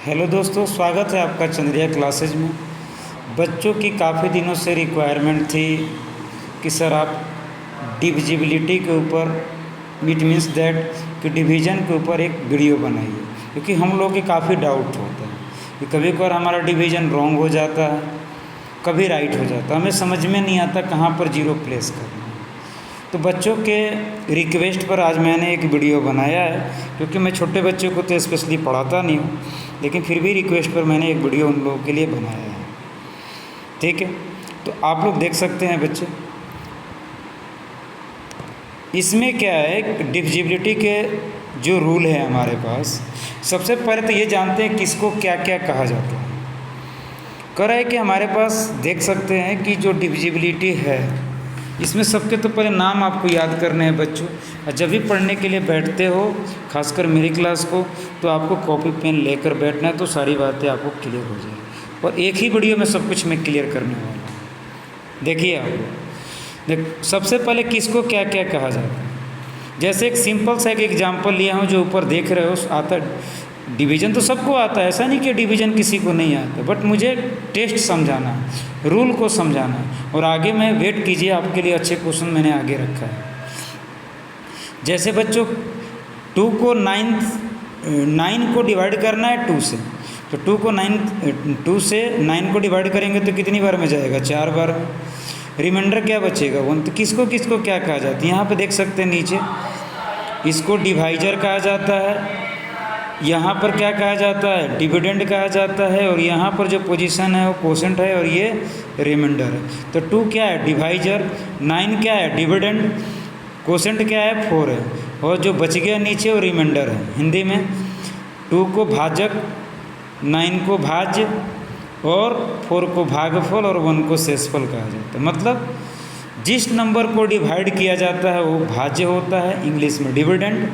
Hello दोस्तों, स्वागत है आपका चंद्रिया क्लासेज में। बच्चों की काफ़ी दिनों से रिक्वायरमेंट थी कि सर आप डिविजिबिलिटी के ऊपर, इट मीन्स दैट कि डिवीज़न के ऊपर एक वीडियो बनाइए, क्योंकि हम लोग के काफ़ी डाउट होता है कि कभी कभार हमारा डिवीज़न रॉन्ग हो जाता है, कभी राइट हो जाता है, हमें समझ में नहीं आता कहाँ पर जीरो प्लेस करना है। तो बच्चों के रिक्वेस्ट पर आज मैंने एक वीडियो बनाया है, क्योंकि मैं छोटे बच्चों को तो स्पेशली पढ़ाता नहीं हूँ, लेकिन फिर भी रिक्वेस्ट पर मैंने एक वीडियो उन लोगों के लिए बनाया है। ठीक है, तो आप लोग देख सकते हैं बच्चे, इसमें क्या है, डिविजिबिलिटी के जो रूल है हमारे पास। सबसे पहले तो ये जानते हैं किसको क्या क्या कहा जाता है। कह रहा है कि हमारे पास देख सकते हैं कि जो डिविजिबिलिटी है, इसमें सबके तो पहले नाम आपको याद करने हैं बच्चों। और जब भी पढ़ने के लिए बैठते हो, खासकर मेरी क्लास को, तो आपको कॉपी पेन लेकर बैठना है, तो सारी बातें आपको क्लियर हो जाएगी। और एक ही वीडियो में सब कुछ मैं क्लियर करने वाला हूँ। देखिए आप लोग, सबसे पहले किसको क्या क्या कहा जाता है। जैसे एक सिंपल सा एक एग्जाम्पल लिया हूँ, जो ऊपर देख रहे हो आता। डिवीज़न तो सबको आता है, ऐसा नहीं कि डिवीज़न किसी को नहीं आता, बट मुझे टेस्ट समझाना है, रूल को समझाना है। और आगे मैं वेट कीजिए, आपके लिए अच्छे क्वेश्चन मैंने आगे रखा है। जैसे बच्चों 2 को 9 को डिवाइड करना है 2 से, तो 2 से 9 को डिवाइड करेंगे तो कितनी बार में जाएगा? 4 बार में। रिमाइंडर क्या बचेगा? 1। तो किसको किसको क्या कहा जाता है, यहाँ पे देख सकते हैं नीचे, इसको डिवाइजर कहा जाता है, यहाँ पर क्या कहा जाता है? डिविडेंड कहा जाता है, और यहाँ पर जो पोजीशन है वो कोसेंट है, और ये रिमाइंडर है। तो 2 क्या है? डिवाइजर। 9 क्या है? डिविडेंड। कोसेंट क्या है? 4 है, और जो बच गया नीचे वो रिमाइंडर है। हिंदी में 2 को भाजक, 9 को भाज्य, और 4 को भागफल, और 1 को शेषफल कहा जाता है। मतलब जिस नंबर को डिवाइड किया जाता है वो भाज्य होता है, इंग्लिश में डिविडेंड।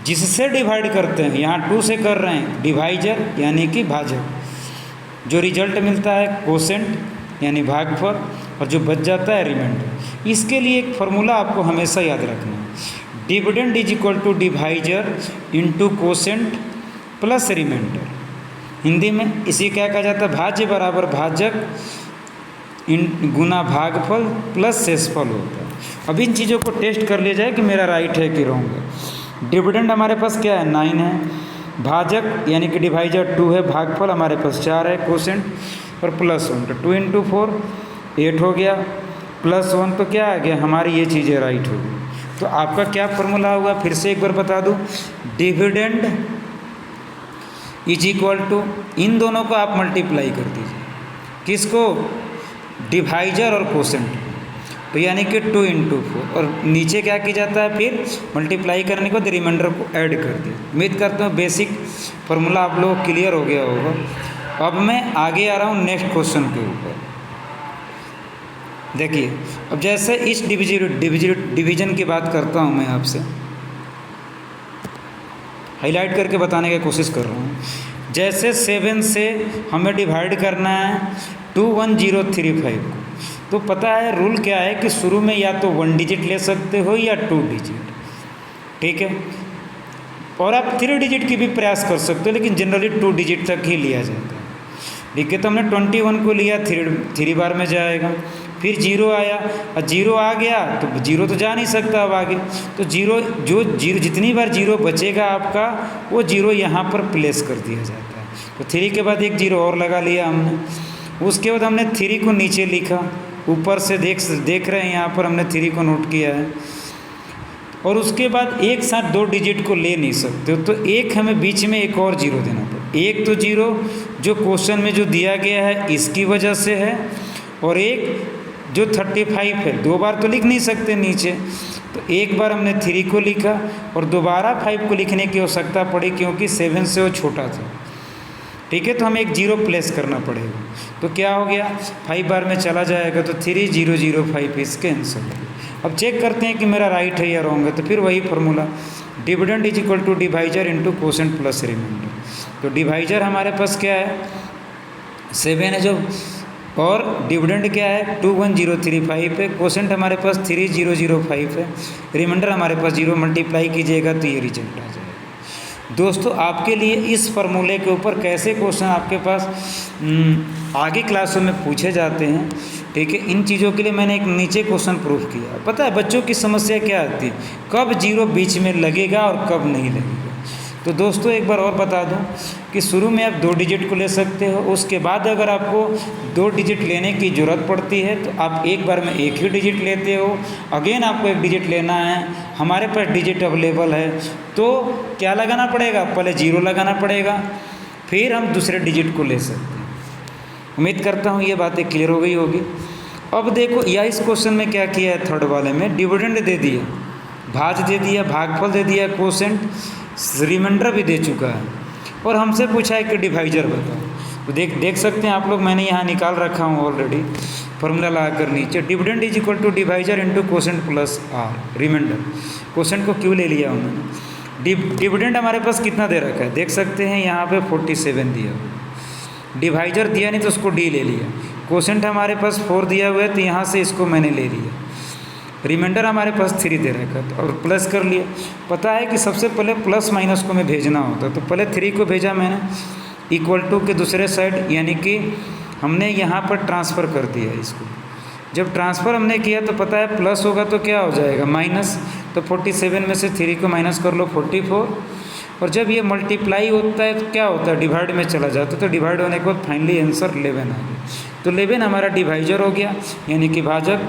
जिससे डिवाइड करते हैं, यहाँ 2 से कर रहे हैं, डिवाइजर यानी कि भाजक। जो रिजल्ट मिलता है कोसेंट यानी भागफल, और जो बच जाता है रिमाइंडर। इसके लिए एक फार्मूला आपको हमेशा याद रखना है, dividend is equal to divisor into quotient plus remainder. Hindi में इसी क्या कहा जाता है? भाज्य बराबर भाजक गुना भागफल प्लस शेषफल होता है। अब इन चीज़ों को टेस्ट कर लिया जाए कि मेरा राइट है कि रॉन्ग है। डिविडेंड हमारे पास क्या है? 9 है। भाजक यानी कि डिवाइजर 2 है। भागफल हमारे पास 4 है। कोसेंट और प्लस 1, तो 2 × 4 8 हो गया, प्लस 1 तो क्या आ गया? हमारी ये चीज़ें राइट हो गई। तो आपका क्या फार्मूला होगा? फिर से एक बार बता दूँ, डिविडेंड इज इक्वल टू, इन दोनों को आप मल्टीप्लाई कर दीजिए। किसको? डिवाइजर और कोसेंट। तो यानी कि 2 × 4, और नीचे क्या किया जाता है? फिर मल्टीप्लाई करने के बाद रिमाइंडर को ऐड कर दिया। उम्मीद करता हूँ बेसिक फार्मूला आप लोगों को क्लियर हो गया होगा। अब मैं आगे आ रहा हूँ नेक्स्ट क्वेश्चन के ऊपर। देखिए, अब जैसे इस डिवीजन की बात करता हूँ, मैं आपसे हाईलाइट करके बताने की कोशिश कर रहा हूँ। जैसे 7 से हमें डिवाइड करना है 21035 को, तो पता है रूल क्या है कि शुरू में या तो 1 डिजिट ले सकते हो या 2 डिजिट। ठीक है, और आप 3 डिजिट की भी प्रयास कर सकते हो, लेकिन जनरली 2 डिजिट तक ही लिया जाता है। ठीक है, तो हमने 21 को लिया, 3 बार में जाएगा। फिर 0 आया, और 0 आ गया तो 0 तो जा नहीं सकता अब आगे, तो 0 जितनी बार 0 बचेगा आपका, वो 0 यहाँ पर प्लेस कर दिया जाता है। तो 3 के बाद एक 0 और लगा लिया हमने। उसके बाद हमने 3 को नीचे लिखा, ऊपर से देख रहे हैं, यहाँ पर हमने 3 को नोट किया है। और उसके बाद एक साथ 2 डिजिट को ले नहीं सकते हो, तो एक हमें बीच में एक और 0 देना पड़ेगा। एक तो 0 जो क्वेश्चन में जो दिया गया है इसकी वजह से है, और एक जो 35 है, 2 बार तो लिख नहीं सकते नीचे, तो एक बार हमने 3 को लिखा, और दोबारा 5 को लिखने की आवश्यकता पड़ी, क्योंकि 7 से वो छोटा था। ठीक है, तो हमें एक 0 प्लेस करना पड़ेगा। तो क्या हो गया? 5 बार में चला जाएगा, तो 3005 इसके आंसर हो गया। अब चेक करते हैं कि मेरा राइट है या रॉन्ग है। तो फिर वही formula, dividend is equal to divisor into quotient plus remainder. तो डिवाइजर हमारे पास क्या है? 7 है जो, और डिविडेंड क्या है? 21035 है। कोसेंट हमारे पास 3005 है। रिमाइंडर हमारे पास 0, मल्टीप्लाई कीजिएगा तो ये रिजल्ट आ जाएगा। दोस्तों आपके लिए इस फार्मूले के ऊपर कैसे क्वेश्चन आपके पास आगे क्लासों में पूछे जाते हैं, ठीक है, इन चीज़ों के लिए मैंने एक नीचे क्वेश्चन प्रूफ किया। पता है बच्चों की समस्या क्या आती है, कब जीरो बीच में लगेगा और कब नहीं लगेगा। तो दोस्तों एक बार और बता दूं कि शुरू में आप 2 डिजिट को ले सकते हो, उसके बाद अगर आपको 2 डिजिट लेने की ज़रूरत पड़ती है तो आप एक बार में एक ही डिजिट लेते हो। अगेन आपको 1 डिजिट लेना है, हमारे पास डिजिट अवेलेबल है तो क्या लगाना पड़ेगा, पहले 0 लगाना पड़ेगा, फिर हम दूसरे डिजिट को ले सकते हैं। उम्मीद करता हूँ ये बातें क्लियर हो गई होगी। अब देखो या इस क्वेश्चन में क्या किया है, थर्ड वाले में डिविडेंड दे दिया, भाज दे दिया, भागफल दे दिया, कोसेंट, रिमाइंडर भी दे चुका है और हमसे पूछा है कि डिवाइजर बताओ। तो देख सकते हैं आप लोग, मैंने यहाँ निकाल रखा हूँ ऑलरेडी फॉर्मूला लगाकर नीचे, dividend is equal to divisor into quotient plus R remainder. Quotient को क्यों ले लिया उन्होंने, डिविडेंड हमारे पास कितना दे रखा है देख सकते हैं यहाँ पे 47 दिया हुआ, डिवाइजर दिया नहीं तो उसको डी ले लिया, कोसेंट हमारे पास 4 दिया हुआ है तो यहाँ से इसको मैंने ले लिया, रिमाइंडर हमारे पास 3 दे रखा था और प्लस कर लिया। पता है कि सबसे पहले प्लस माइनस को मैं भेजना होता तो पहले 3 को भेजा मैंने इक्वल टू के दूसरे साइड, यानी कि हमने यहाँ पर ट्रांसफ़र कर दिया इसको। जब ट्रांसफ़र हमने किया तो पता है प्लस होगा तो क्या हो जाएगा माइनस, तो 47 में से 3 को माइनस कर लो 44, और जब ये मल्टीप्लाई होता है तो क्या होता है डिवाइड में चला जाता है, तो डिवाइड होने के बाद फाइनली आंसर 11 आ गया। तो 11 हमारा डिवाइजर हो गया यानी कि भाजक।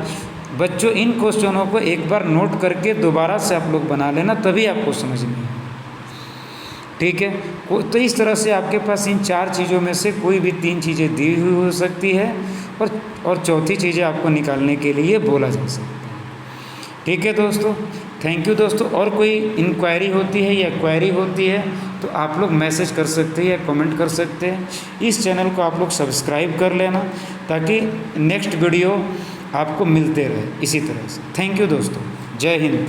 बच्चों इन क्वेश्चनों को एक बार नोट करके दोबारा से आप लोग बना लेना, तभी आपको समझ में आएगा, ठीक है। तो इस तरह से आपके पास इन 4 चीज़ों में से कोई भी 3 चीज़ें दी हुई हो सकती है और चौथी चीज़ें आपको निकालने के लिए बोला जा सकता है, ठीक है दोस्तों। थैंक यू दोस्तों। और कोई इंक्वायरी होती है या क्वेरी होती है तो आप लोग मैसेज कर सकते हैं या कमेंट कर सकते हैं। इस चैनल को आप लोग सब्सक्राइब कर लेना ताकि नेक्स्ट वीडियो आपको मिलते रहे इसी तरह से। थैंक यू दोस्तों, जय हिंद।